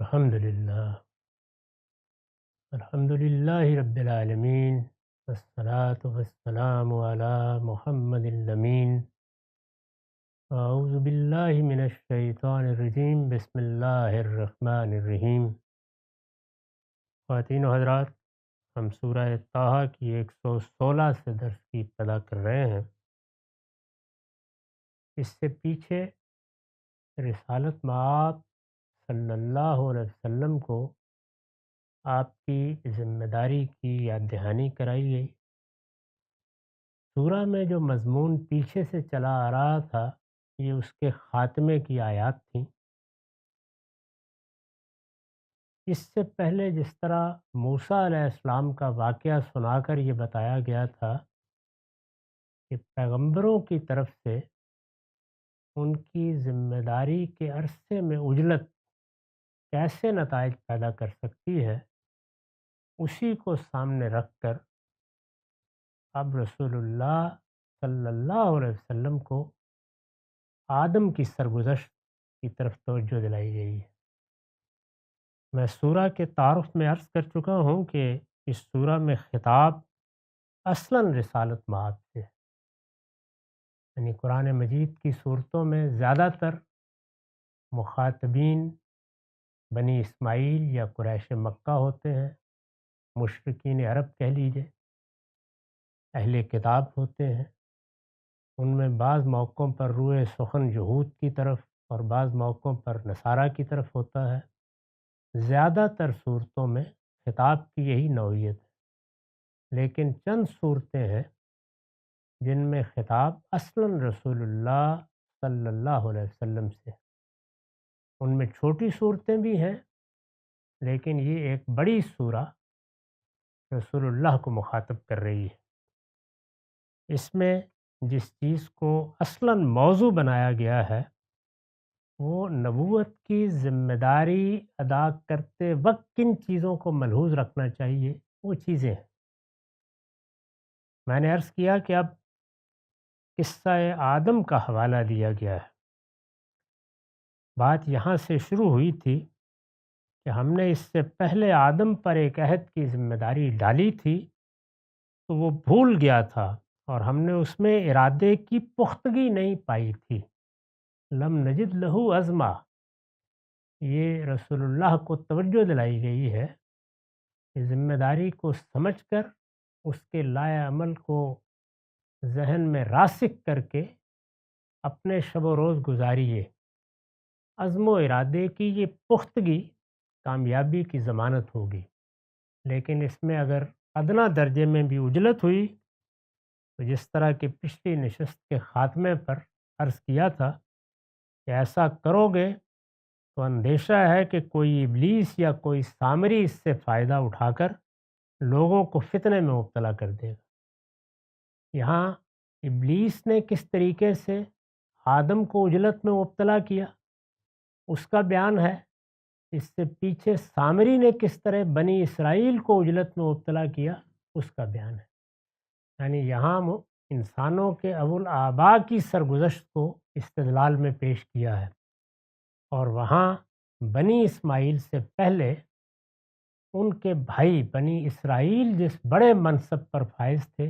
الحمد للہ رب العالمین، والصلاة والسلام علی محمد الامین۔ اعوذ باللہ من الشیطان الرجیم، بسم اللہ الرحمن الرحیم۔ خواتین و حضرات، ہم سورہ طٰہٰ کی 116 سے درس کی ابتدا کر رہے ہیں۔ اس سے پیچھے رسالت مآب صلی اللہ علیہ وسلم کو آپ کی ذمہ داری کی یاد دہانی کرائی گئی۔ سورہ میں جو مضمون پیچھے سے چلا آ رہا تھا، یہ اس کے خاتمے کی آیات تھیں۔ اس سے پہلے جس طرح موسیٰ علیہ السلام کا واقعہ سنا کر یہ بتایا گیا تھا کہ پیغمبروں کی طرف سے ان کی ذمہ داری کے عرصے میں عجلت کیسے نتائج پیدا کر سکتی ہے، اسی کو سامنے رکھ کر اب رسول اللہ صلی اللہ علیہ وسلم کو آدم کی سرگزشت کی طرف توجہ دلائی گئی ہے۔ میں سورہ کے تعارف میں عرض کر چکا ہوں کہ اس سورہ میں خطاب اصلاً رسالت مآب سے ہے، یعنی قرآن مجید کی صورتوں میں زیادہ تر مخاطبین بنی اسماعیل یا قریش مکہ ہوتے ہیں، مشرکین عرب کہہ لیجئے، اہل کتاب ہوتے ہیں۔ ان میں بعض موقعوں پر روئے سخن یہود کی طرف اور بعض موقعوں پر نصارہ کی طرف ہوتا ہے۔ زیادہ تر صورتوں میں خطاب کی یہی نوعیت ہے، لیکن چند صورتیں ہیں جن میں خطاب اصلاً رسول اللہ صلی اللہ علیہ وسلم سے ہے۔ ان میں چھوٹی صورتیں بھی ہیں، لیکن یہ ایک بڑی سورہ رسول اللہ کو مخاطب کر رہی ہے۔ اس میں جس چیز کو اصلاً موضوع بنایا گیا ہے وہ نبوت کی ذمہ داری ادا کرتے وقت کن چیزوں کو ملحوظ رکھنا چاہیے، وہ چیزیں ہیں۔ میں نے عرض کیا کہ اب قصہ آدم کا حوالہ دیا گیا ہے۔ بات یہاں سے شروع ہوئی تھی کہ ہم نے اس سے پہلے آدم پر ایک عہد کی ذمہ داری ڈالی تھی، تو وہ بھول گیا تھا اور ہم نے اس میں ارادے کی پختگی نہیں پائی تھی۔ لم نجد لہو عزما، یہ رسول اللہ کو توجہ دلائی گئی ہے کہ ذمہ داری کو سمجھ کر اس کے لائے عمل کو ذہن میں راسخ کر کے اپنے شب و روز گزاریے۔ عزم و ارادے کی یہ پختگی کامیابی کی ضمانت ہوگی، لیکن اس میں اگر ادنا درجے میں بھی عجلت ہوئی تو جس طرح کی پچھلی نشست کے خاتمے پر عرض کیا تھا کہ ایسا کرو گے تو اندیشہ ہے کہ کوئی ابلیس یا کوئی سامری اس سے فائدہ اٹھا کر لوگوں کو فتنے میں مبتلا کر دے گا۔ یہاں ابلیس نے کس طریقے سے آدم کو عجلت میں مبتلا کیا اس کا بیان ہے، اس سے پیچھے سامری نے کس طرح بنی اسرائیل کو عجلت میں مبتلا کیا اس کا بیان ہے۔ یعنی یہاں انسانوں کے اولآباء کی سرگزشت کو استدلال میں پیش کیا ہے، اور وہاں بنی اسماعیل سے پہلے ان کے بھائی بنی اسرائیل جس بڑے منصب پر فائز تھے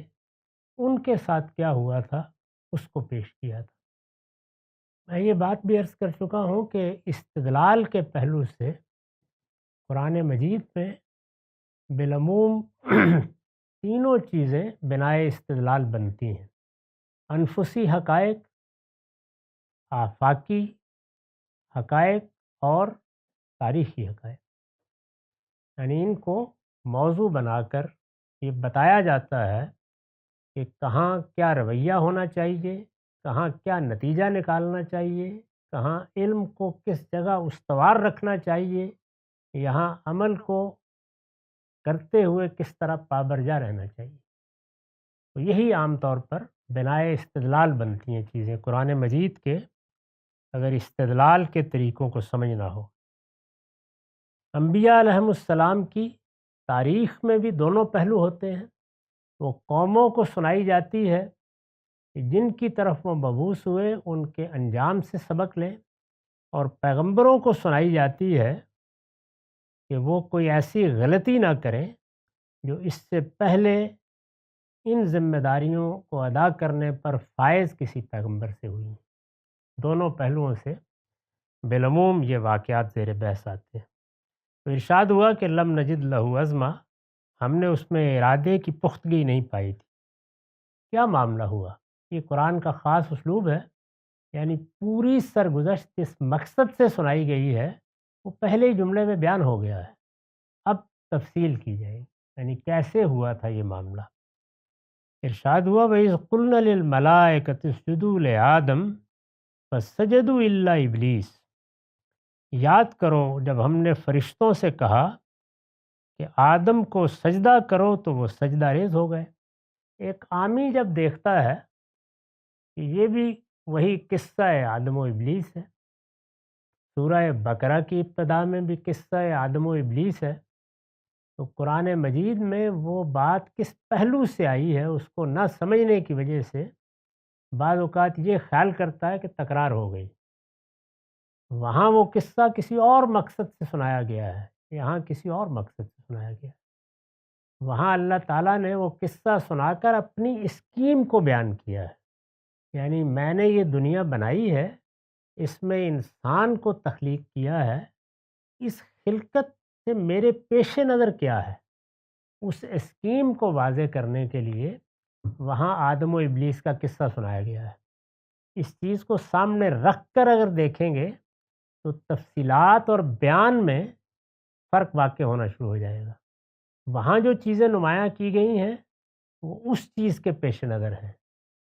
ان کے ساتھ کیا ہوا تھا اس کو پیش کیا تھا۔ میں یہ بات بھی عرض کر چکا ہوں کہ استدلال کے پہلو سے قرآن مجید میں بالعموم تینوں چیزیں بنائے استدلال بنتی ہیں: انفسی حقائق، آفاقی حقائق اور تاریخی حقائق۔ یعنی ان کو موضوع بنا کر یہ بتایا جاتا ہے کہ کہاں کیا رویہ ہونا چاہیے، کہاں کیا نتیجہ نکالنا چاہیے، کہاں علم کو کس جگہ استوار رکھنا چاہیے، یہاں عمل کو کرتے ہوئے کس طرح پابرجا رہنا چاہیے۔ تو یہی عام طور پر بنائے استدلال بنتی ہیں چیزیں قرآن مجید کے، اگر استدلال کے طریقوں کو سمجھنا ہو۔ انبیاء علیہم السلام کی تاریخ میں بھی دونوں پہلو ہوتے ہیں۔ وہ قوموں کو سنائی جاتی ہے کہ جن کی طرف وہ مبعوث ہوئے ان کے انجام سے سبق لیں، اور پیغمبروں کو سنائی جاتی ہے کہ وہ کوئی ایسی غلطی نہ کریں جو اس سے پہلے ان ذمہ داریوں کو ادا کرنے پر فائز کسی پیغمبر سے ہوئی۔ دونوں پہلوؤں سے بالعموم یہ واقعات زیر بحث آتے ہیں۔ تو ارشاد ہوا کہ لم نجد لہو عزما، ہم نے اس میں ارادے کی پختگی نہیں پائی تھی۔ کیا معاملہ ہوا؟ یہ قرآن کا خاص اسلوب ہے، یعنی پوری سرگزشت جس مقصد سے سنائی گئی ہے وہ پہلے ہی جملے میں بیان ہو گیا ہے، اب تفصیل کی جائے گی، یعنی کیسے ہوا تھا یہ معاملہ۔ ارشاد ہوا وَإِذْ قُلْنَا لِلْمَلَائِكَةِ اسْجُدُوا لِآدَمَ فَسَجَدُوا إِلَّا إِبْلِيسَ، یاد کرو جب ہم نے فرشتوں سے کہا کہ آدم کو سجدہ کرو تو وہ سجدہ ریز ہو گئے۔ ایک عامی جب دیکھتا ہے کہ یہ بھی وہی قصہ آدم و ابلیس ہے، سورہ بقرہ کی ابتدا میں بھی قصہ آدم و ابلیس ہے، تو قرآن مجید میں وہ بات کس پہلو سے آئی ہے اس کو نہ سمجھنے کی وجہ سے بعض اوقات یہ خیال کرتا ہے کہ تکرار ہو گئی۔ وہاں وہ قصہ کسی اور مقصد سے سنایا گیا ہے، یہاں کسی اور مقصد سے سنایا گیا ہے۔ وہاں اللہ تعالیٰ نے وہ قصہ سنا کر اپنی اسکیم کو بیان کیا ہے، یعنی میں نے یہ دنیا بنائی ہے، اس میں انسان کو تخلیق کیا ہے، اس خلقت سے میرے پیش نظر کیا ہے، اس اسکیم کو واضح کرنے کے لیے وہاں آدم و ابلیس کا قصہ سنایا گیا ہے۔ اس چیز کو سامنے رکھ کر اگر دیکھیں گے تو تفصیلات اور بیان میں فرق واقع ہونا شروع ہو جائے گا۔ وہاں جو چیزیں نمایاں کی گئی ہیں وہ اس چیز کے پیش نظر ہیں،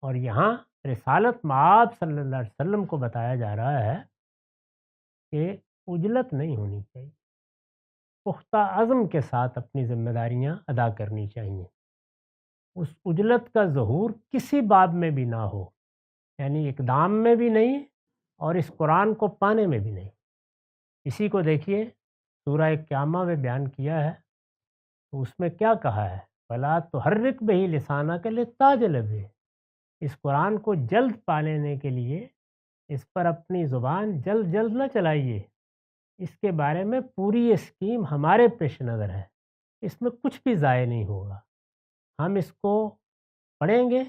اور یہاں رسالت مآب صلی اللہ علیہ وسلم کو بتایا جا رہا ہے کہ عجلت نہیں ہونی چاہیے، پختہ عزم کے ساتھ اپنی ذمہ داریاں ادا کرنی چاہیے۔ اس عجلت کا ظہور کسی باب میں بھی نہ ہو، یعنی اقدام میں بھی نہیں اور اس قرآن کو پانے میں بھی نہیں۔ اسی کو دیکھیے سورہ قیامہ میں بیان کیا ہے، تو اس میں کیا کہا ہے؟ فَلَا تُحَرِّكْ بِهِ لِسَانَكَ لِتَعْجَلَ بِهِ، اس قرآن کو جلد پا لینے کے لیے اس پر اپنی زبان جلد جلد نہ چلائیے، اس کے بارے میں پوری اسکیم ہمارے پیش نظر ہے، اس میں کچھ بھی ضائع نہیں ہوگا۔ ہم اس کو پڑھیں گے،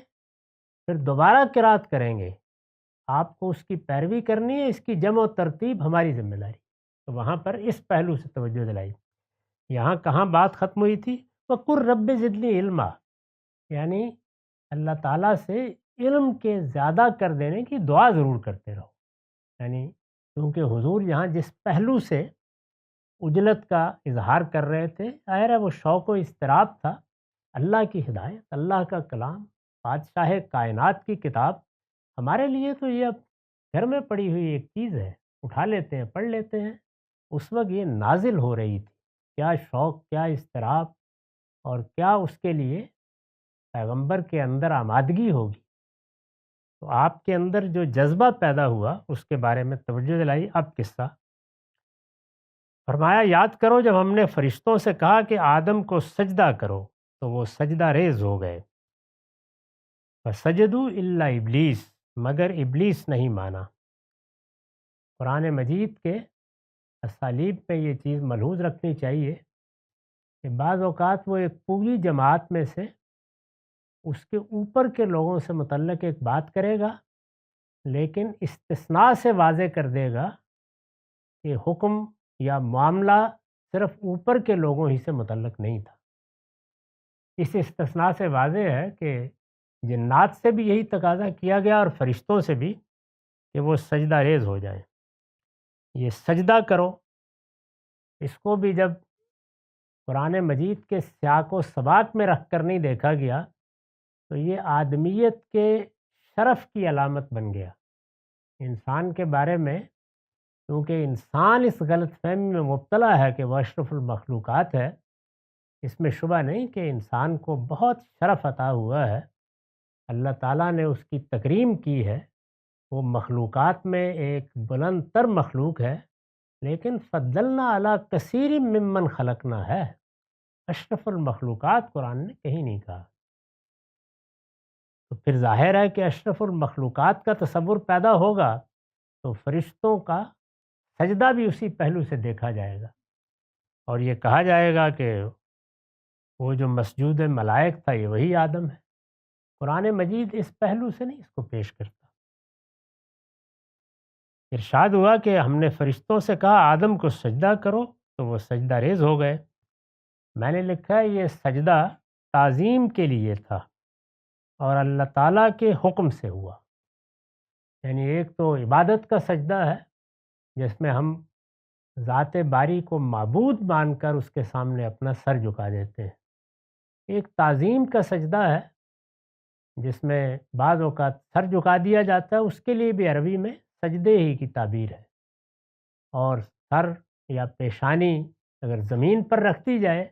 پھر دوبارہ قرات کریں گے، آپ کو اس کی پیروی کرنی ہے، اس کی جمع و ترتیب ہماری ذمہ داری۔ تو وہاں پر اس پہلو سے توجہ دلائی۔ یہاں کہاں بات ختم ہوئی تھی؟ وَقُلْ رَبِّ زِدْنِی عِلْمًا، یعنی اللہ تعالیٰ سے علم کے زیادہ کر دینے کی دعا ضرور کرتے رہو، یعنی کیونکہ حضور یہاں جس پہلو سے عجلت کا اظہار کر رہے تھے، ظاہر ہے وہ شوق و اضطراب تھا۔ اللہ کی ہدایت، اللہ کا کلام، بادشاہ کائنات کی کتاب، ہمارے لیے تو یہ اب گھر میں پڑی ہوئی ایک چیز ہے، اٹھا لیتے ہیں، پڑھ لیتے ہیں۔ اس وقت یہ نازل ہو رہی تھی، کیا شوق، کیا اضطراب، اور کیا اس کے لیے پیغمبر کے اندر آمادگی ہوگی۔ تو آپ کے اندر جو جذبہ پیدا ہوا اس کے بارے میں توجہ دلائی۔ اب قصہ فرمایا یاد کرو جب ہم نے فرشتوں سے کہا کہ آدم کو سجدہ کرو تو وہ سجدہ ریز ہو گئے۔ فَسَجَدُوا إِلَّا إِبْلِيسَ، مگر ابلیس نہیں مانا۔ قرآن مجید کے اسالیب پہ یہ چیز ملحوظ رکھنی چاہیے کہ بعض اوقات وہ ایک پوری جماعت میں سے اس کے اوپر کے لوگوں سے متعلق ایک بات کرے گا، لیکن استثناء سے واضح کر دے گا کہ حکم یا معاملہ صرف اوپر کے لوگوں ہی سے متعلق نہیں تھا۔ اس استثناء سے واضح ہے کہ جنات سے بھی یہی تقاضا کیا گیا اور فرشتوں سے بھی کہ وہ سجدہ ریز ہو جائیں، یہ سجدہ کرو۔ اس کو بھی جب قرآن مجید کے سیاق و سباق میں رکھ کر نہیں دیکھا گیا تو یہ آدمیت کے شرف کی علامت بن گیا۔ انسان کے بارے میں، کیونکہ انسان اس غلط فہمی میں مبتلا ہے کہ وہ اشرف المخلوقات ہے، اس میں شبہ نہیں کہ انسان کو بہت شرف عطا ہوا ہے، اللہ تعالیٰ نے اس کی تکریم کی ہے، وہ مخلوقات میں ایک بلند تر مخلوق ہے، لیکن فضلنا علی کثیر ممن خلقنا ہے، اشرف المخلوقات قرآن نے کہیں نہیں کہا۔ تو پھر ظاہر ہے کہ اشرف المخلوقات کا تصور پیدا ہوگا تو فرشتوں کا سجدہ بھی اسی پہلو سے دیکھا جائے گا۔ اور یہ کہا جائے گا کہ وہ جو مسجود ملائک تھا یہ وہی آدم ہے۔ قرآن مجید اس پہلو سے نہیں اس کو پیش کرتا۔ ارشاد ہوا کہ ہم نے فرشتوں سے کہا آدم کو سجدہ کرو تو وہ سجدہ ریز ہو گئے۔ میں نے لکھا ہے یہ سجدہ تعظیم کے لیے تھا اور اللہ تعالیٰ کے حکم سے ہوا۔ یعنی ایک تو عبادت کا سجدہ ہے جس میں ہم ذات باری کو معبود مان کر اس کے سامنے اپنا سر جھکا دیتے ہیں۔ ایک تعظیم کا سجدہ ہے جس میں بعض اوقات سر جھکا دیا جاتا ہے، اس کے لیے بھی عربی میں سجدے ہی کی تعبیر ہے۔ اور سر یا پیشانی اگر زمین پر رکھ دی جائے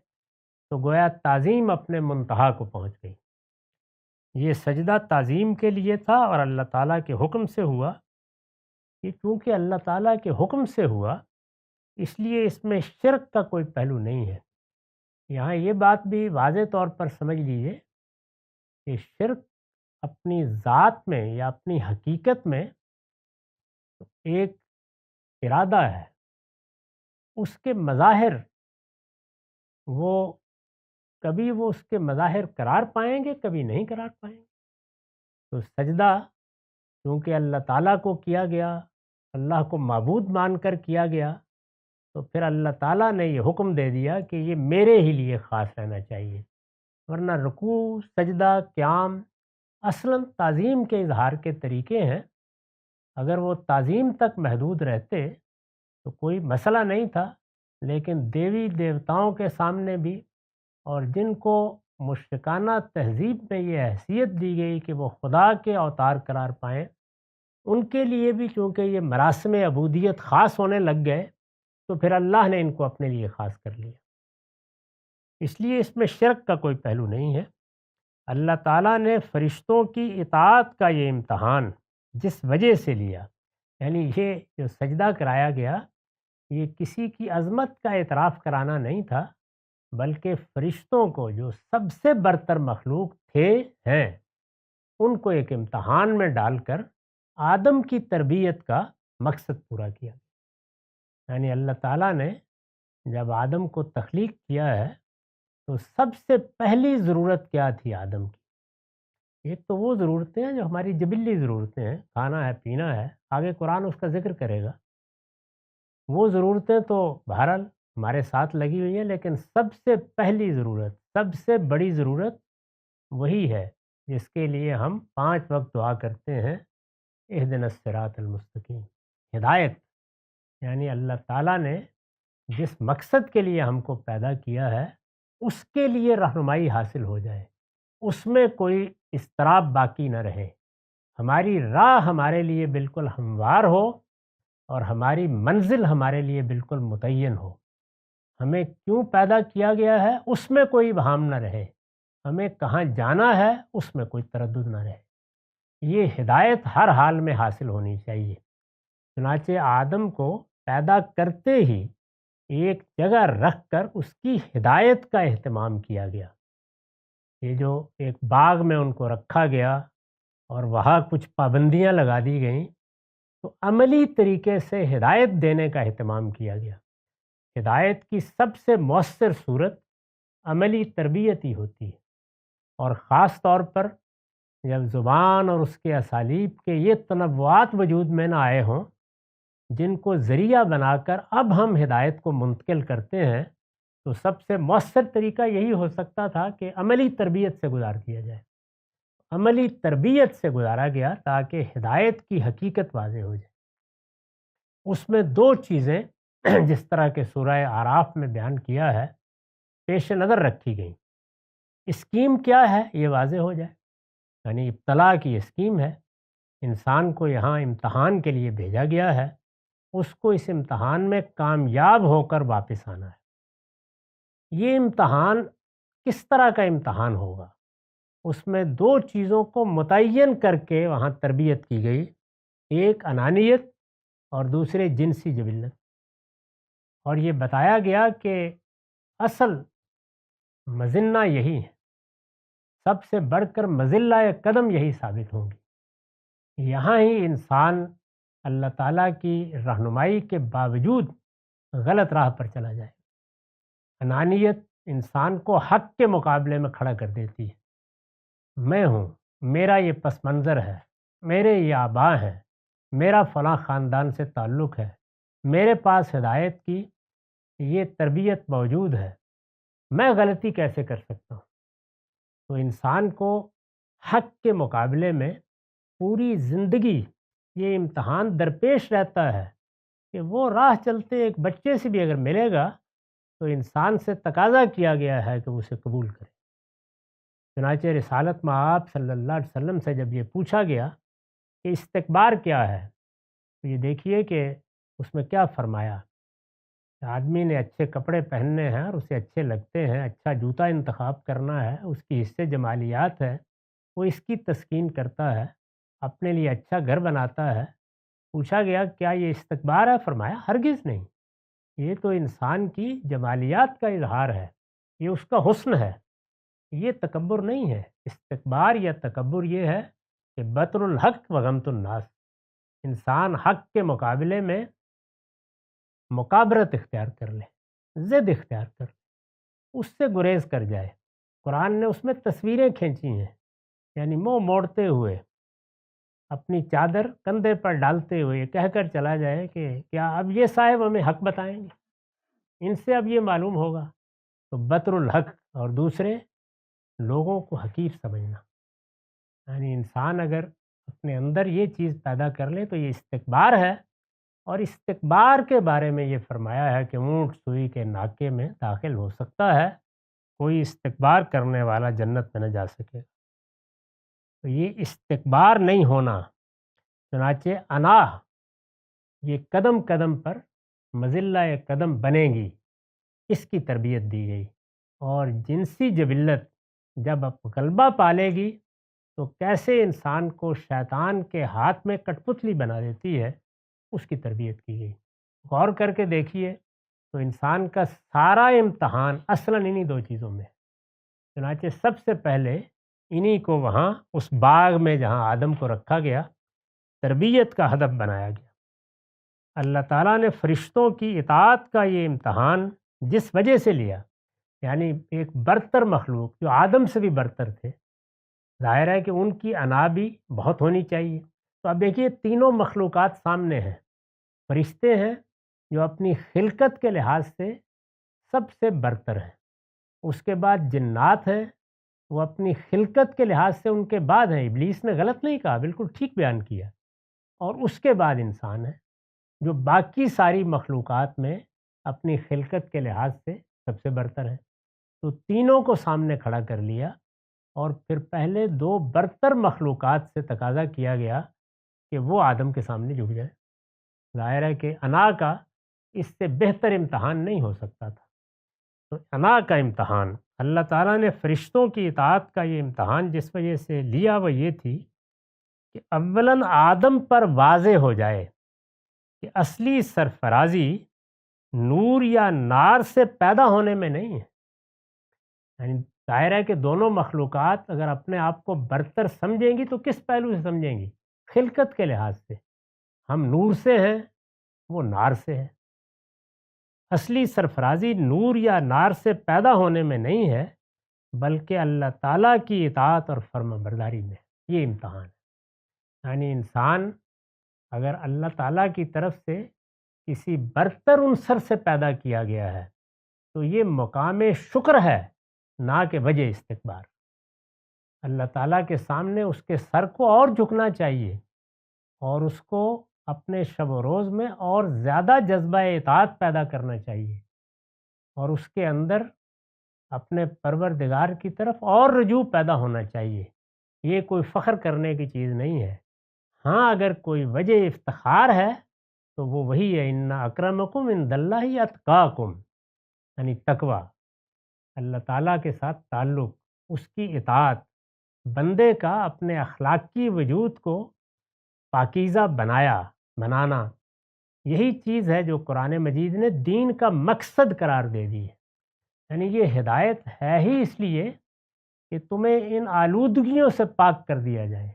تو گویا تعظیم اپنے منتہا کو پہنچ گئی۔ یہ سجدہ تعظیم کے لیے تھا اور اللہ تعالیٰ کے حکم سے ہوا۔ کہ چونکہ اللہ تعالیٰ کے حکم سے ہوا اس لیے اس میں شرک کا کوئی پہلو نہیں ہے۔ یہاں یہ بات بھی واضح طور پر سمجھ لیجئے کہ شرک اپنی ذات میں یا اپنی حقیقت میں ایک ارادہ ہے، اس کے مظاہر کبھی وہ اس کے مظاہر قرار پائیں گے، کبھی نہیں قرار پائیں گے۔ تو سجدہ کیونکہ اللہ تعالیٰ کو کیا گیا، اللہ کو معبود مان کر کیا گیا، تو پھر اللہ تعالیٰ نے یہ حکم دے دیا کہ یہ میرے ہی لیے خاص رہنا چاہیے۔ ورنہ رکوع، سجدہ، قیام اصلاً تعظیم کے اظہار کے طریقے ہیں۔ اگر وہ تعظیم تک محدود رہتے تو کوئی مسئلہ نہیں تھا، لیکن دیوی دیوتاؤں کے سامنے بھی اور جن کو مشرکانہ تہذیب میں یہ حیثیت دی گئی کہ وہ خدا کے اوتار قرار پائیں، ان کے لیے بھی چونکہ یہ مراسم عبودیت خاص ہونے لگ گئے تو پھر اللہ نے ان کو اپنے لیے خاص کر لیا۔ اس لیے اس میں شرک کا کوئی پہلو نہیں ہے۔ اللہ تعالیٰ نے فرشتوں کی اطاعت کا یہ امتحان جس وجہ سے لیا، یعنی یہ جو سجدہ کرایا گیا یہ کسی کی عظمت کا اعتراف کرانا نہیں تھا، بلکہ فرشتوں کو جو سب سے برتر مخلوق ہیں ان کو ایک امتحان میں ڈال کر آدم کی تربیت کا مقصد پورا کیا۔ یعنی اللہ تعالیٰ نے جب آدم کو تخلیق کیا ہے تو سب سے پہلی ضرورت کیا تھی آدم کی؟ ایک تو وہ ضرورتیں ہیں جو ہماری جبلی ضرورتیں ہیں، کھانا ہے، پینا ہے، آگے قرآن اس کا ذکر کرے گا۔ وہ ضرورتیں تو بہرحال ہمارے ساتھ لگی ہوئی ہیں، لیکن سب سے پہلی ضرورت، سب سے بڑی ضرورت وہی ہے جس کے لیے ہم 5 وقت دعا کرتے ہیں، اہدنا الصراط المستقیم، ہدایت۔ یعنی اللہ تعالیٰ نے جس مقصد کے لیے ہم کو پیدا کیا ہے اس کے لیے رہنمائی حاصل ہو جائے، اس میں کوئی اضطراب باقی نہ رہے، ہماری راہ ہمارے لیے بالکل ہموار ہو اور ہماری منزل ہمارے لیے بالکل متعین ہو۔ ہمیں کیوں پیدا کیا گیا ہے اس میں کوئی ابہام نہ رہے، ہمیں کہاں جانا ہے اس میں کوئی تردد نہ رہے۔ یہ ہدایت ہر حال میں حاصل ہونی چاہیے۔ چنانچہ آدم کو پیدا کرتے ہی ایک جگہ رکھ کر اس کی ہدایت کا اہتمام کیا گیا۔ یہ جو ایک باغ میں ان کو رکھا گیا اور وہاں کچھ پابندیاں لگا دی گئیں تو عملی طریقے سے ہدایت دینے کا اہتمام کیا گیا۔ ہدایت کی سب سے مؤثر صورت عملی تربیت ہی ہوتی ہے، اور خاص طور پر جب زبان اور اس کے اسالیب کے یہ تنوعات وجود میں نہ آئے ہوں جن کو ذریعہ بنا کر اب ہم ہدایت کو منتقل کرتے ہیں، تو سب سے مؤثر طریقہ یہی ہو سکتا تھا کہ عملی تربیت سے گزار دیا جائے۔ عملی تربیت سے گزارا گیا تاکہ ہدایت کی حقیقت واضح ہو جائے۔ اس میں 2 چیزیں جس طرح کہ سورہ اعراف میں بیان کیا ہے پیش نظر رکھی گئیں۔ اسکیم کیا ہے یہ واضح ہو جائے، یعنی ابتلا کی اسکیم ہے، انسان کو یہاں امتحان کے لیے بھیجا گیا ہے، اس کو اس امتحان میں کامیاب ہو کر واپس آنا ہے۔ یہ امتحان کس طرح کا امتحان ہوگا؟ اس میں 2 چیزوں کو متعین کر کے وہاں تربیت کی گئی، ایک انانیت اور دوسرے جنسی جبلت۔ اور یہ بتایا گیا کہ اصل مذنہ یہی ہے، سب سے بڑھ کر مذلہ قدم یہی ثابت ہوں گی۔ یہاں ہی انسان اللہ تعالیٰ کی رہنمائی کے باوجود غلط راہ پر چلا جائے۔ انانیت انسان کو حق کے مقابلے میں کھڑا کر دیتی ہے۔ میں ہوں، میرا یہ پس منظر ہے، میرے یہ آباء ہیں، میرا فلاں خاندان سے تعلق ہے، میرے پاس ہدایت کی یہ تربیت موجود ہے، میں غلطی کیسے کر سکتا ہوں؟ تو انسان کو حق کے مقابلے میں پوری زندگی یہ امتحان درپیش رہتا ہے کہ وہ راہ چلتے ایک بچے سے بھی اگر ملے گا تو انسان سے تقاضا کیا گیا ہے کہ اسے قبول کرے۔ چنانچہ رسالت مآب صلی اللہ علیہ وسلم سے جب یہ پوچھا گیا کہ استکبار کیا ہے، تو یہ دیکھیے کہ اس میں کیا فرمایا کہ آدمی نے اچھے کپڑے پہننے ہیں اور اسے اچھے لگتے ہیں، اچھا جوتا انتخاب کرنا ہے، اس کی حصے جمالیات ہے، وہ اس کی تسکین کرتا ہے، اپنے لیے اچھا گھر بناتا ہے۔ پوچھا گیا کیا یہ استکبار ہے؟ فرمایا ہرگز نہیں، یہ تو انسان کی جمالیات کا اظہار ہے، یہ اس کا حسن ہے، یہ تکبر نہیں ہے۔ استکبار یا تکبر یہ ہے کہ بطر الحق و غمت الناس، انسان حق کے مقابلے میں مکابرت اختیار کر لے، ضد اختیار کر لے، اس سے گریز کر جائے۔ قرآن نے اس میں تصویریں کھینچی ہیں، یعنی منہ موڑتے ہوئے، اپنی چادر کندھے پر ڈالتے ہوئے کہہ کر چلا جائے کہ کیا اب یہ صاحب ہمیں حق بتائیں گے، ان سے اب یہ معلوم ہوگا۔ تو بطر الحق اور دوسرے لوگوں کو حقیر سمجھنا، یعنی انسان اگر اپنے اندر یہ چیز پیدا کر لے تو یہ استکبار ہے۔ اور استکبار کے بارے میں یہ فرمایا ہے کہ اونٹ سوئی کے ناکے میں داخل ہو سکتا ہے، کوئی استکبار کرنے والا جنت میں نہ جا سکے۔ تو یہ استکبار نہیں ہونا، چنانچہ انا یہ قدم قدم پر مذلہ قدم بنے گی، اس کی تربیت دی گئی۔ اور جنسی جبلت جب اب غلبہ پالے گی تو کیسے انسان کو شیطان کے ہاتھ میں کٹ پتلی بنا دیتی ہے، اس کی تربیت کی گئی۔ غور کر کے دیکھیے تو انسان کا سارا امتحان اصلاً انہی دو چیزوں میں ہے۔ چنانچہ سب سے پہلے انہی کو وہاں اس باغ میں جہاں آدم کو رکھا گیا، تربیت کا ہدف بنایا گیا۔ اللہ تعالیٰ نے فرشتوں کی اطاعت کا یہ امتحان جس وجہ سے لیا، یعنی ایک برتر مخلوق جو آدم سے بھی برتر تھے، ظاہر ہے کہ ان کی انا بھی بہت ہونی چاہیے۔ تو اب دیکھیے تینوں مخلوقات سامنے ہیں، فرشتے ہیں جو اپنی خلقت کے لحاظ سے سب سے برتر ہیں، اس کے بعد جنات ہیں، وہ اپنی خلقت کے لحاظ سے ان کے بعد ہیں، ابلیس نے غلط نہیں کہا، بالکل ٹھیک بیان کیا، اور اس کے بعد انسان ہے جو باقی ساری مخلوقات میں اپنی خلقت کے لحاظ سے سب سے برتر ہے۔ تو تینوں کو سامنے کھڑا کر لیا اور پھر پہلے دو برتر مخلوقات سے تقاضا کیا گیا کہ وہ آدم کے سامنے جھک جائے۔ ظاہر ہے کہ انا کا اس سے بہتر امتحان نہیں ہو سکتا تھا۔ تو انا کا امتحان اللہ تعالیٰ نے فرشتوں کی اطاعت کا یہ امتحان جس وجہ سے لیا وہ یہ تھی کہ اولاً آدم پر واضح ہو جائے کہ اصلی سرفرازی نور یا نار سے پیدا ہونے میں نہیں ہے۔ یعنی ظاہر ہے کہ دونوں مخلوقات اگر اپنے آپ کو برتر سمجھیں گی تو کس پہلو سے سمجھیں گی؟ خلقت کے لحاظ سے، ہم نور سے ہیں، وہ نار سے ہے۔ اصلی سرفرازی نور یا نار سے پیدا ہونے میں نہیں ہے، بلکہ اللہ تعالیٰ کی اطاعت اور فرما برداری میں، یہ امتحان ہے۔ یعنی انسان اگر اللہ تعالیٰ کی طرف سے کسی برتر عنصر سے پیدا کیا گیا ہے تو یہ مقام شکر ہے، نہ کہ وجہ استکبار۔ اللہ تعالیٰ کے سامنے اس کے سر کو اور جھکنا چاہیے اور اس کو اپنے شب و روز میں اور زیادہ جذبہ اطاعت پیدا کرنا چاہیے اور اس کے اندر اپنے پروردگار کی طرف اور رجوع پیدا ہونا چاہیے۔ یہ کوئی فخر کرنے کی چیز نہیں ہے۔ ہاں اگر کوئی وجہ افتخار ہے تو وہ وہی ہے، ان اکرمکم عند اللہ اتقاکم، یعنی تقوی، اللہ تعالیٰ کے ساتھ تعلق، اس کی اطاعت، بندے کا اپنے اخلاقی وجود کو پاکیزہ بنانا، یہی چیز ہے جو قرآن مجید نے دین کا مقصد قرار دے دی ہے۔ یعنی یہ ہدایت ہے ہی اس لیے کہ تمہیں ان آلودگیوں سے پاک کر دیا جائے۔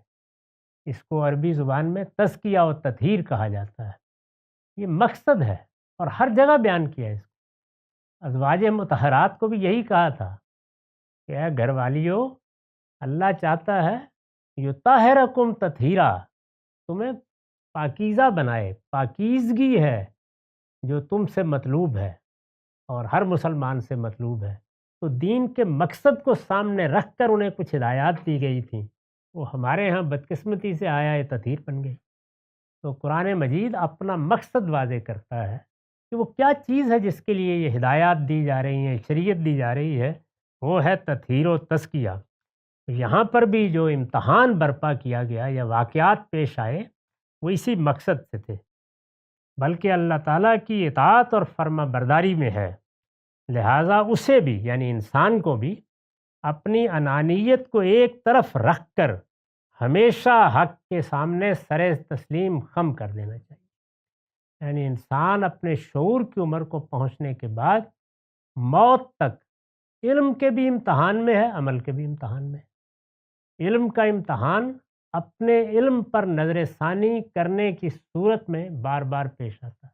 اس کو عربی زبان میں تزکیہ و تطہیر کہا جاتا ہے۔ یہ مقصد ہے اور ہر جگہ بیان کیا ہے اس کو۔ ازواج مطہرات کو بھی یہی کہا تھا کہ اے گھر والیو، اللہ چاہتا ہے یطہرکم تطہیرا، تمہیں پاکیزہ بنائے، پاکیزگی ہے جو تم سے مطلوب ہے اور ہر مسلمان سے مطلوب ہے۔ تو دین کے مقصد کو سامنے رکھ کر انہیں کچھ ہدایات دی گئی تھیں، وہ ہمارے ہاں بدقسمتی سے آیا تطہیر بن گئی۔ تو قرآن مجید اپنا مقصد واضح کرتا ہے کہ وہ کیا چیز ہے جس کے لیے یہ ہدایات دی جا رہی ہیں، شریعت دی جا رہی ہے، وہ ہے تطہیر و تزکیہ۔ یہاں پر بھی جو امتحان برپا کیا گیا یا واقعات پیش آئے وہ اسی مقصد سے تھے، بلکہ اللہ تعالیٰ کی اطاعت اور فرما برداری میں ہے، لہٰذا اسے بھی یعنی انسان کو بھی اپنی انانیت کو ایک طرف رکھ کر ہمیشہ حق کے سامنے سر تسلیم خم کر دینا چاہیے۔ یعنی انسان اپنے شعور کی عمر کو پہنچنے کے بعد موت تک علم کے بھی امتحان میں ہے، عمل کے بھی امتحان میں ہے۔ علم کا امتحان اپنے علم پر نظر ثانی کرنے کی صورت میں بار بار پیش آتا ہے۔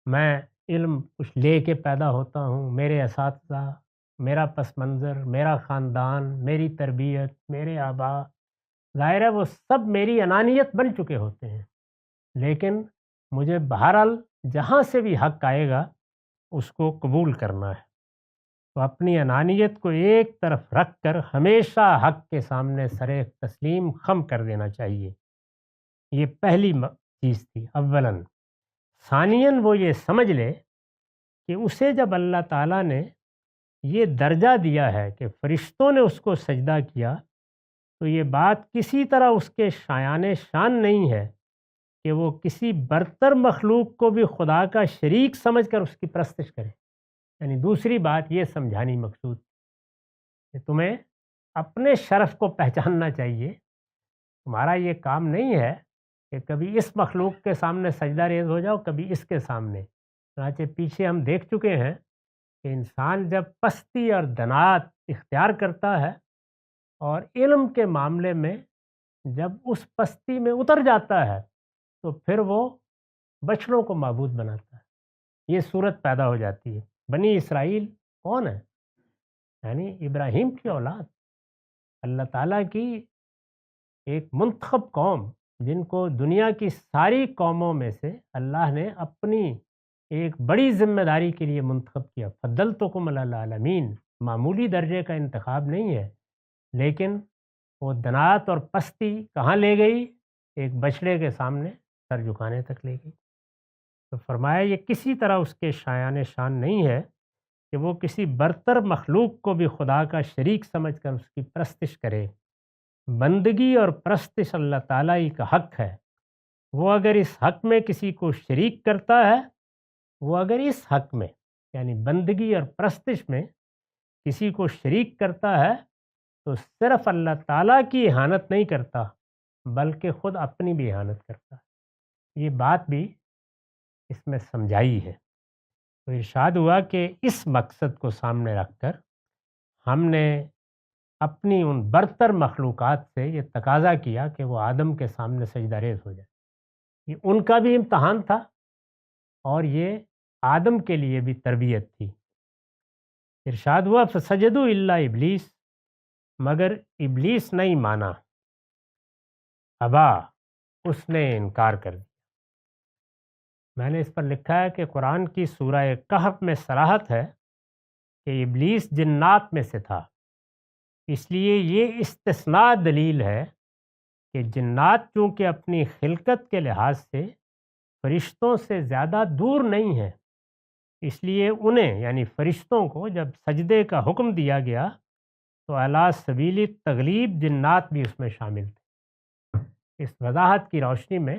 میں علم کچھ لے کے پیدا ہوتا ہوں، میرے اساتذہ، میرا پس منظر، میرا خاندان، میری تربیت، میرے آباء، ظاہر ہے وہ سب میری انانیت بن چکے ہوتے ہیں، لیکن مجھے بہرحال جہاں سے بھی حق آئے گا اس کو قبول کرنا ہے۔ تو اپنی انانیت کو ایک طرف رکھ کر ہمیشہ حق کے سامنے سر تسلیم خم کر دینا چاہیے۔ یہ پہلی چیز تھی اولاً۔ ثانیاً وہ یہ سمجھ لے کہ اسے جب اللہ تعالیٰ نے یہ درجہ دیا ہے کہ فرشتوں نے اس کو سجدہ کیا، تو یہ بات کسی طرح اس کے شایان شان نہیں ہے کہ وہ کسی برتر مخلوق کو بھی خدا کا شریک سمجھ کر اس کی پرستش کرے۔ یعنی دوسری بات یہ سمجھانی مقصود کہ تمہیں اپنے شرف کو پہچاننا چاہیے۔ تمہارا یہ کام نہیں ہے کہ کبھی اس مخلوق کے سامنے سجدہ ریز ہو جاؤ، کبھی اس کے سامنے۔ چنانچہ پیچھے ہم دیکھ چکے ہیں کہ انسان جب پستی اور دنات اختیار کرتا ہے اور علم کے معاملے میں جب اس پستی میں اتر جاتا ہے تو پھر وہ بچڑوں کو معبود بناتا ہے۔ یہ صورت پیدا ہو جاتی ہے۔ بنی اسرائیل کون ہے؟ یعنی ابراہیم کی اولاد، اللہ تعالیٰ کی ایک منتخب قوم، جن کو دنیا کی ساری قوموں میں سے اللہ نے اپنی ایک بڑی ذمہ داری کے لیے منتخب کیا۔ فضلتکم علی العالمین، معمولی درجے کا انتخاب نہیں ہے، لیکن وہ دنات اور پستی کہاں لے گئی؟ ایک بچڑے کے سامنے سر جھکانے تک لے گئی۔ تو فرمایا یہ کسی طرح اس کے شایان شان نہیں ہے کہ وہ کسی برتر مخلوق کو بھی خدا کا شریک سمجھ کر اس کی پرستش کرے۔ بندگی اور پرستش اللہ تعالیٰ ہی کا حق ہے۔ وہ اگر اس حق میں کسی کو شریک کرتا ہے، وہ اگر اس حق میں یعنی بندگی اور پرستش میں کسی کو شریک کرتا ہے تو صرف اللہ تعالیٰ کی اہانت نہیں کرتا بلکہ خود اپنی بھی اہانت کرتا ہے۔ یہ بات بھی اس میں سمجھائی ہے۔ تو ارشاد ہوا کہ اس مقصد کو سامنے رکھ کر ہم نے اپنی ان برتر مخلوقات سے یہ تقاضا کیا کہ وہ آدم کے سامنے سجدہ ریز ہو جائے۔ یہ ان کا بھی امتحان تھا اور یہ آدم کے لیے بھی تربیت تھی۔ ارشاد ہوا فسجدوا الا ابلیس، مگر ابلیس نہیں مانا، ابا، اس نے انکار کر دیا۔ میں نے اس پر لکھا ہے کہ قرآن کی سورہ کہف میں صراحت ہے کہ ابلیس جنات میں سے تھا، اس لیے یہ استثناء دلیل ہے کہ جنات چونکہ اپنی خلقت کے لحاظ سے فرشتوں سے زیادہ دور نہیں ہیں، اس لیے انہیں یعنی فرشتوں کو جب سجدے کا حکم دیا گیا تو علی سبیل تغلیب جنات بھی اس میں شامل تھے۔ اس وضاحت کی روشنی میں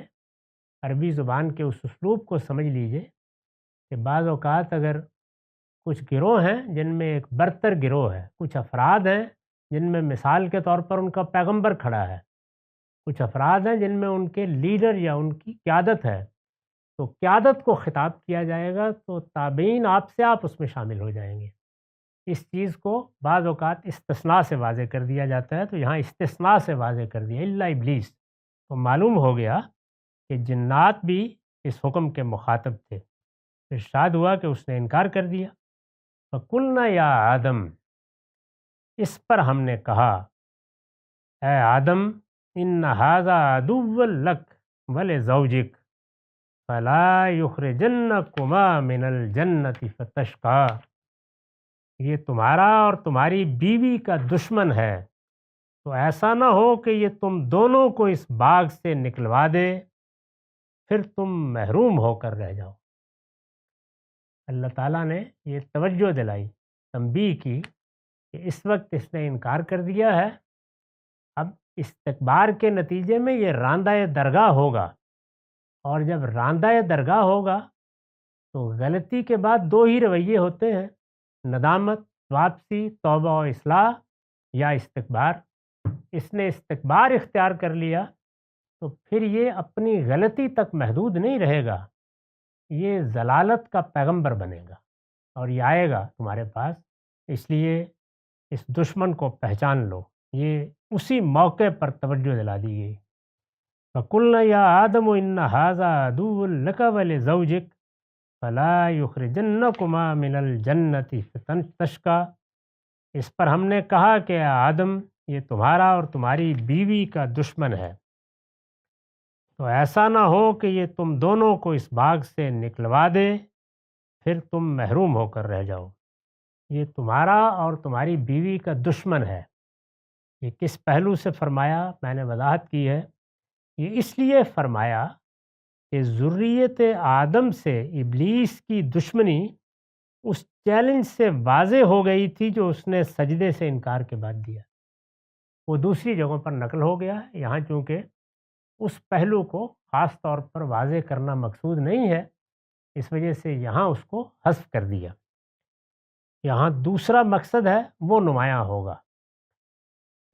عربی زبان کے اس اسلوب کو سمجھ لیجئے کہ بعض اوقات اگر کچھ گروہ ہیں جن میں ایک برتر گروہ ہے، کچھ افراد ہیں جن میں مثال کے طور پر ان کا پیغمبر کھڑا ہے، کچھ افراد ہیں جن میں ان کے لیڈر یا ان کی قیادت ہے، تو قیادت کو خطاب کیا جائے گا تو تابعین آپ سے آپ اس میں شامل ہو جائیں گے۔ اس چیز کو بعض اوقات استثناء سے واضح کر دیا جاتا ہے، تو یہاں استثناء سے واضح کر دیا الا ابلیس، تو معلوم ہو گیا کہ جنات بھی اس حکم کے مخاطب تھے۔ ارشاد ہوا کہ اس نے انکار کر دیا۔ فقلنا یا آدم، اس پر ہم نے کہا اے آدم، ان ھذا عدو لک ولزوجک فلا یخرجنکما من الجنت فتشقی، یہ تمہارا اور تمہاری بیوی کا دشمن ہے، تو ایسا نہ ہو کہ یہ تم دونوں کو اس باغ سے نکلوا دے، پھر تم محروم ہو کر رہ جاؤ۔ اللہ تعالیٰ نے یہ توجہ دلائی، تنبیہ کی کہ اس وقت اس نے انکار کر دیا ہے، اب استکبار کے نتیجے میں یہ راندہ درگاہ ہوگا، اور جب راندہ درگاہ ہوگا تو غلطی کے بعد دو ہی رویے ہوتے ہیں، ندامت، واپسی، توبہ و اصلاح، یا استکبار۔ اس نے استکبار اختیار کر لیا تو پھر یہ اپنی غلطی تک محدود نہیں رہے گا، یہ ضلالت کا پیغمبر بنے گا اور یہ آئے گا تمہارے پاس، اس لیے اس دشمن کو پہچان لو۔ یہ اسی موقع پر توجہ دلا دی گئی۔ فَقُلْنَا يَا آدَمُ إِنَّ هَذَا عَدُوٌّ لَكَ وَلِزَوْجِكَ فَلَا يُخْرِجَنَّكُمَا مِنَ الْجَنَّةِ فَتَشْقَى، اس پر ہم نے کہا کہ اے آدم، یہ تمہارا اور تمہاری بیوی کا دشمن ہے، تو ایسا نہ ہو کہ یہ تم دونوں کو اس باغ سے نکلوا دے، پھر تم محروم ہو کر رہ جاؤ۔ یہ تمہارا اور تمہاری بیوی کا دشمن ہے، یہ کس پہلو سے فرمایا میں نے وضاحت کی ہے، یہ اس لیے فرمایا کہ ذریت آدم سے ابلیس کی دشمنی اس چیلنج سے واضح ہو گئی تھی جو اس نے سجدے سے انکار کے بعد دیا، وہ دوسری جگہوں پر نقل ہو گیا، یہاں چونکہ اس پہلو کو خاص طور پر واضح کرنا مقصود نہیں ہے، اس وجہ سے یہاں اس کو حذف کر دیا۔ یہاں دوسرا مقصد ہے وہ نمایاں ہوگا۔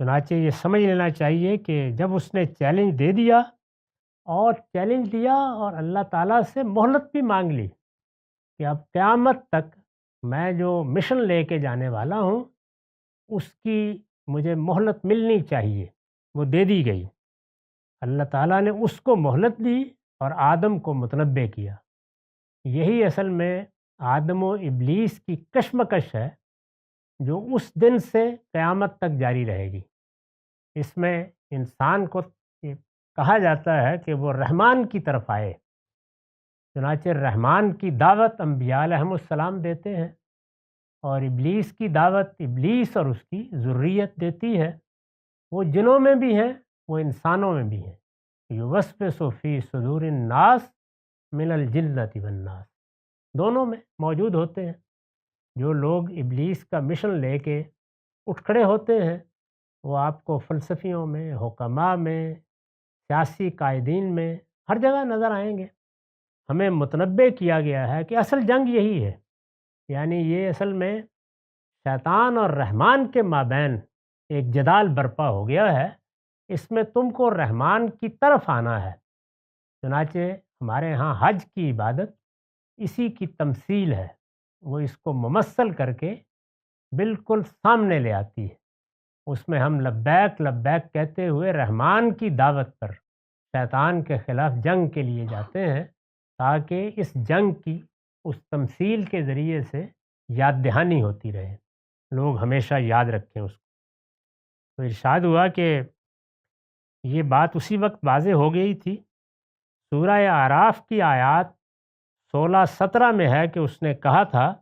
چنانچہ یہ سمجھ لینا چاہیے کہ جب اس نے چیلنج دے دیا اور چیلنج دیا اور اللہ تعالیٰ سے مہلت بھی مانگ لی کہ اب قیامت تک میں جو مشن لے کے جانے والا ہوں اس کی مجھے مہلت ملنی چاہیے، وہ دے دی گئی۔ اللہ تعالیٰ نے اس کو مہلت دی اور آدم کو متنبہ کیا۔ یہی اصل میں آدم و ابلیس کی کشمکش ہے جو اس دن سے قیامت تک جاری رہے گی۔ اس میں انسان کو یہ کہا جاتا ہے کہ وہ رحمان کی طرف آئے، چنانچہ رحمان کی دعوت انبیاء علیہم السلام دیتے ہیں، اور ابلیس کی دعوت ابلیس اور اس کی ذریت دیتی ہے، وہ جنوں میں بھی ہیں وہ انسانوں میں بھی ہیں۔ یوسوس فی صدور الناس من الجنۃ والناس، دونوں میں موجود ہوتے ہیں۔ جو لوگ ابلیس کا مشن لے کے اٹھ کھڑے ہوتے ہیں وہ آپ کو فلسفیوں میں، حکماء میں، سیاسی قائدین میں ہر جگہ نظر آئیں گے۔ ہمیں متنبہ کیا گیا ہے کہ اصل جنگ یہی ہے، یعنی یہ اصل میں شیطان اور رحمان کے مابین ایک جدال برپا ہو گیا ہے، اس میں تم کو رحمان کی طرف آنا ہے۔ چنانچہ ہمارے ہاں حج کی عبادت اسی کی تمثیل ہے، وہ اس کو ممثل کر کے بالکل سامنے لے آتی ہے۔ اس میں ہم لبیک لبیک کہتے ہوئے رحمان کی دعوت پر شیطان کے خلاف جنگ کے لیے جاتے ہیں، تاکہ اس جنگ کی اس تمثیل کے ذریعے سے یاد دہانی ہوتی رہے، لوگ ہمیشہ یاد رکھیں اس کو۔ تو ارشاد ہوا کہ یہ بات اسی وقت واضح ہو گئی تھی۔ سورہ اعراف کی آیات 16-17 میں ہے کہ اس نے کہا تھا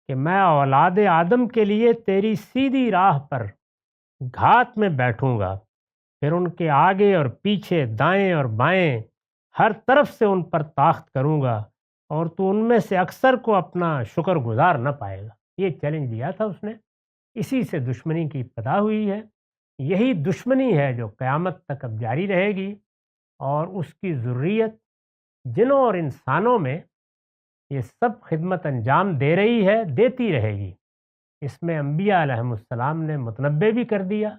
کہ میں اولاد آدم کے لیے تیری سیدھی راہ پر گھات میں بیٹھوں گا، پھر ان کے آگے اور پیچھے، دائیں اور بائیں، ہر طرف سے ان پر تاخت کروں گا، اور تو ان میں سے اکثر کو اپنا شکر گزار نہ پائے گا۔ یہ چیلنج دیا تھا اس نے، اسی سے دشمنی کی ابتدا ہوئی ہے۔ یہی دشمنی ہے جو قیامت تک اب جاری رہے گی، اور اس کی ذریت جنوں اور انسانوں میں یہ سب خدمت انجام دے رہی ہے، دیتی رہے گی۔ اس میں انبیاء علیہم السلام نے متنبہ بھی کر دیا،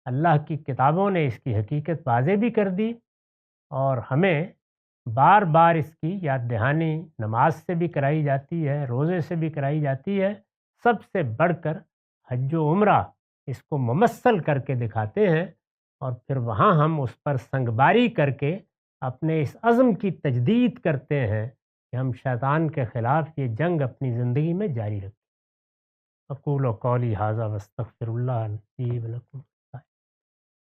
اللہ کی کتابوں نے اس کی حقیقت واضح بھی کر دی، اور ہمیں بار بار اس کی یاد دہانی نماز سے بھی کرائی جاتی ہے، روزے سے بھی کرائی جاتی ہے۔ سب سے بڑھ کر حج و عمرہ اس کو ممثل کر کے دکھاتے ہیں، اور پھر وہاں ہم اس پر سنگباری کر کے اپنے اس عزم کی تجدید کرتے ہیں کہ ہم شیطان کے خلاف یہ جنگ اپنی زندگی میں جاری رکھیں۔ اقول قولی ھذا واستغفر اللہ لی ولکم۔